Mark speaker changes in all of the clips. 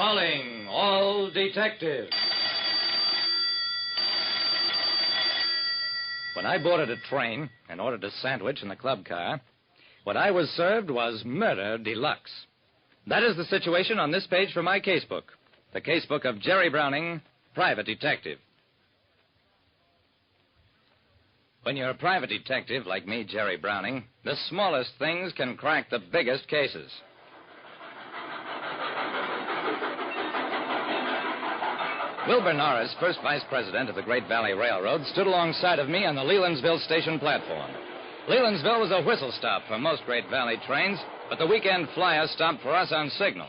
Speaker 1: Calling all detectives. When I boarded a train and ordered a sandwich in the club car, what I was served was murder deluxe. That is the situation on this page from my casebook. The casebook of Jerry Browning, private detective. When you're a private detective like me, Jerry Browning, the smallest things can crack the biggest cases. Wilbur Norris, first vice president of the Great Valley Railroad, stood alongside of me on the Lelandsville station platform. Lelandsville was a whistle stop for most Great Valley trains, but the weekend flyer stopped for us on signal.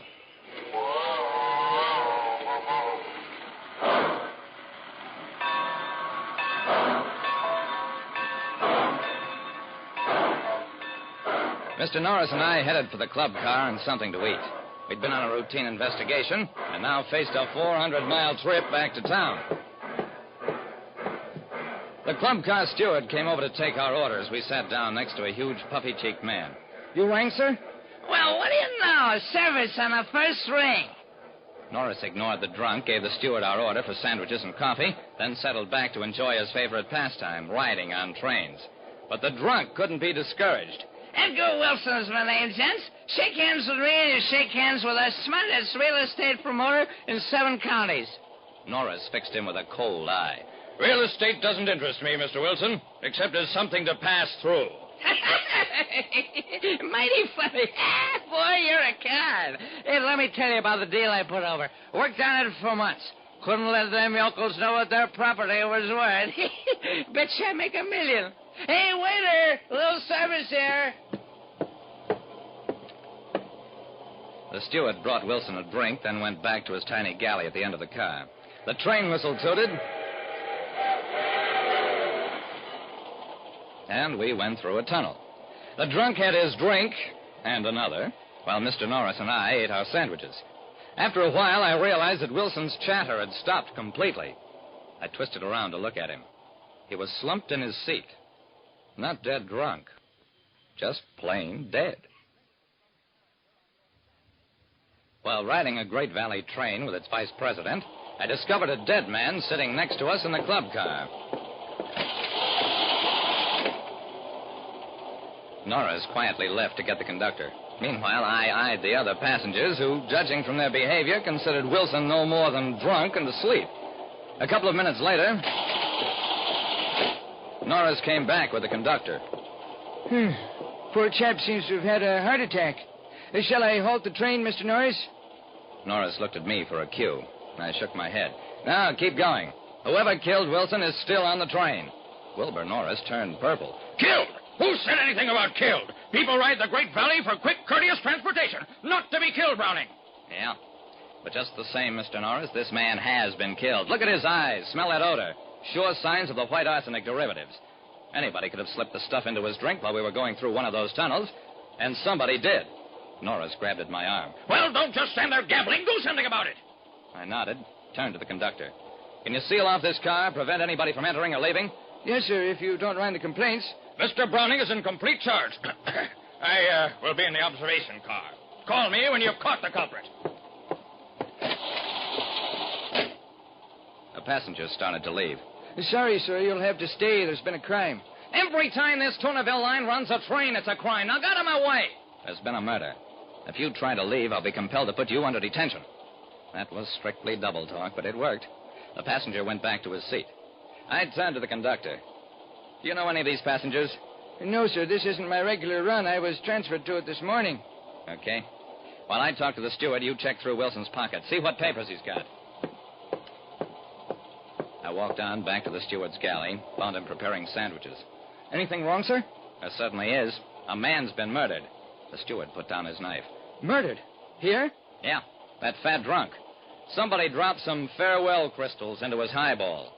Speaker 1: Mr. Norris and I headed for the club car and something to eat. We'd been on a routine investigation and now faced a 400-mile trip back to town. The club car steward came over to take our orders. We sat down next to a huge, puffy-cheeked man. You rang, sir?
Speaker 2: Well, what do you know? Service on the first ring.
Speaker 1: Norris ignored the drunk, gave the steward our order for sandwiches and coffee, then settled back to enjoy his favorite pastime, riding on trains. But the drunk couldn't be discouraged.
Speaker 2: Edgar Wilson's my name, gents. Shake hands with me and you shake hands with the smartest real estate promoter in 7 counties.
Speaker 1: Norris fixed him with a cold eye.
Speaker 3: Real estate doesn't interest me, Mr. Wilson, except as something to pass through.
Speaker 2: Mighty funny. Boy, you're a card. Hey, let me tell you about the deal I put over. Worked on it for months. Couldn't let them yokels know what their property was worth. Bet you I make $1 million. Hey, waiter, a little service here.
Speaker 1: The steward brought Wilson a drink, then went back to his tiny galley at the end of the car. The train whistle tooted, and we went through a tunnel. The drunk had his drink and another, while Mr. Norris and I ate our sandwiches. After a while, I realized that Wilson's chatter had stopped completely. I twisted around to look at him. He was slumped in his seat. Not dead drunk, just plain dead. While riding a Great Valley train with its vice president, I discovered a dead man sitting next to us in the club car. Norris quietly left to get the conductor. Meanwhile, I eyed the other passengers who, judging from their behavior, considered Wilson no more than drunk and asleep. A couple of minutes later, Norris came back with the conductor.
Speaker 4: Poor chap seems to have had a heart attack. Shall I halt the train, Mr. Norris?
Speaker 1: Norris looked at me for a cue. I shook my head. Now, keep going. Whoever killed Wilson is still on the train. Wilbur Norris turned purple.
Speaker 3: Killed? Who said anything about killed? People ride the Great Valley for quick, courteous transportation, not to be killed, Browning.
Speaker 1: Yeah. But just the same, Mr. Norris, this man has been killed. Look at his eyes. Smell that odor. Sure signs of the white arsenic derivatives. Anybody could have slipped the stuff into his drink while we were going through one of those tunnels, and somebody did. Norris grabbed at my arm.
Speaker 3: Well, don't just stand there gabbling. Do something about it.
Speaker 1: I nodded, turned to the conductor. Can you seal off this car, prevent anybody from entering or leaving?
Speaker 4: Yes, sir, if you don't mind the complaints.
Speaker 3: Mr. Browning is in complete charge. I will be in the observation car. Call me when you've caught the culprit.
Speaker 1: A passenger started to leave.
Speaker 4: Sorry, sir, you'll have to stay. There's been a crime.
Speaker 2: Every time this Toonaville line runs a train, it's a crime. Now, get him away.
Speaker 1: There's been a murder. If you try to leave, I'll be compelled to put you under detention. That was strictly double talk, but it worked. The passenger went back to his seat. I turned to the conductor. Do you know any of these passengers?
Speaker 4: No, sir, this isn't my regular run. I was transferred to it this morning.
Speaker 1: Okay. While I talk to the steward, you check through Wilson's pocket. See what papers he's got. I walked on back to the steward's galley, found him preparing sandwiches.
Speaker 4: Anything wrong, sir?
Speaker 1: There certainly is. A man's been murdered. The steward put down his knife.
Speaker 4: Murdered? Here?
Speaker 1: Yeah, that fat drunk. Somebody dropped some farewell crystals into his highball.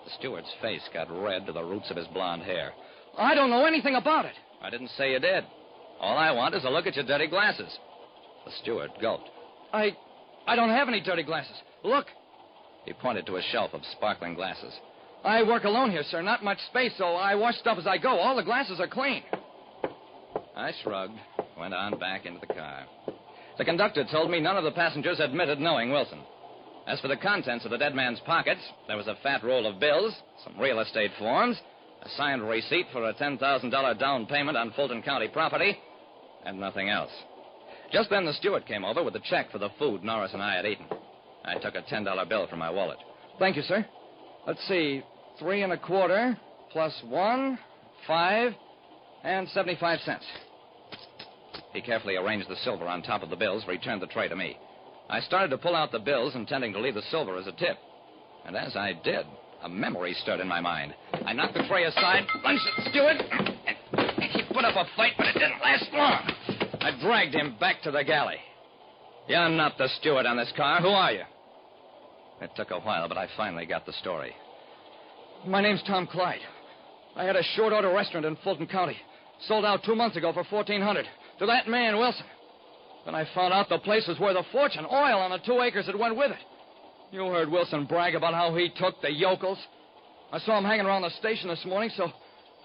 Speaker 1: The steward's face got red to the roots of his blonde hair.
Speaker 4: I don't know anything about it.
Speaker 1: I didn't say you did. All I want is a look at your dirty glasses. The steward gulped.
Speaker 4: I don't have any dirty glasses. Look.
Speaker 1: He pointed to a shelf of sparkling glasses.
Speaker 4: I work alone here, sir. Not much space, so I wash stuff as I go. All the glasses are clean.
Speaker 1: I shrugged, went on back into the car. The conductor told me none of the passengers admitted knowing Wilson. As for the contents of the dead man's pockets, there was a fat roll of bills, some real estate forms, a signed receipt for a $10,000 down payment on Fulton County property, and nothing else. Just then the steward came over with a check for the food Norris and I had eaten. I took a $10 bill from my wallet.
Speaker 4: Thank you, sir. Let's see. 3 1/4 plus 1, 5, and 75 cents.
Speaker 1: He carefully arranged the silver on top of the bills, returned the tray to me. I started to pull out the bills, intending to leave the silver as a tip. And as I did, a memory stirred in my mind. I knocked the tray aside, lunged at the steward, and he put up a fight, but it didn't last long. I dragged him back to the galley. You're not the steward on this car. Who are you? It took a while, but I finally got the story.
Speaker 4: My name's Tom Clyde. I had a short-order restaurant in Fulton County. Sold out 2 months ago for $1,400 to that man, Wilson. Then I found out the place was worth a fortune. Oil on the 2 acres that went with it. You heard Wilson brag about how he took the yokels. I saw him hanging around the station this morning, so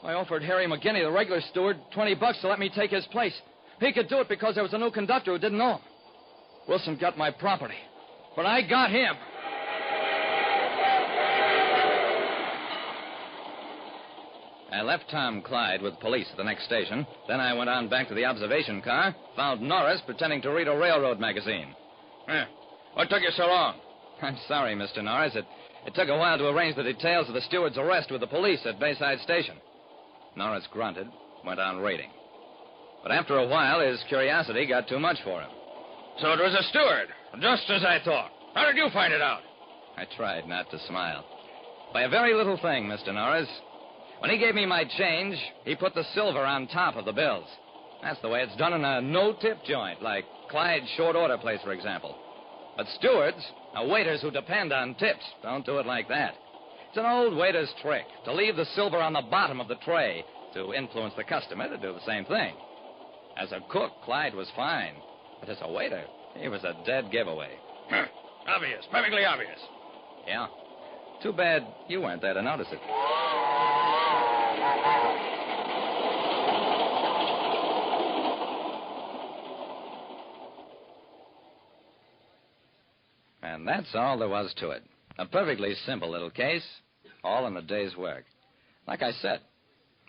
Speaker 4: I offered Harry McGinney, the regular steward, $20 to let me take his place. He could do it because there was a new conductor who didn't know him. Wilson got my property, but I got him.
Speaker 1: I left Tom Clyde with police at the next station. Then I went on back to the observation car, found Norris pretending to read a railroad magazine.
Speaker 3: What took you so long?
Speaker 1: I'm sorry, Mr. Norris. It took a while to arrange the details of the steward's arrest with the police at Bayside Station. Norris grunted, went on reading. But after a while, his curiosity got too much for him.
Speaker 3: So it was a steward, just as I thought. How did you find it out?
Speaker 1: I tried not to smile. By a very little thing, Mr. Norris. When he gave me my change, he put the silver on top of the bills. That's the way it's done in a no-tip joint, like Clyde's short order place, for example. But stewards, waiters who depend on tips, don't do it like that. It's an old waiter's trick to leave the silver on the bottom of the tray to influence the customer to do the same thing. As a cook, Clyde was fine. But as a waiter, he was a dead giveaway.
Speaker 3: Obvious, perfectly obvious.
Speaker 1: Yeah. Too bad you weren't there to notice it. And that's all there was to it. A perfectly simple little case, all in a day's work. Like I said,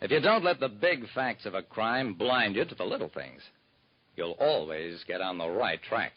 Speaker 1: if you don't let the big facts of a crime blind you to the little things, you'll always get on the right track.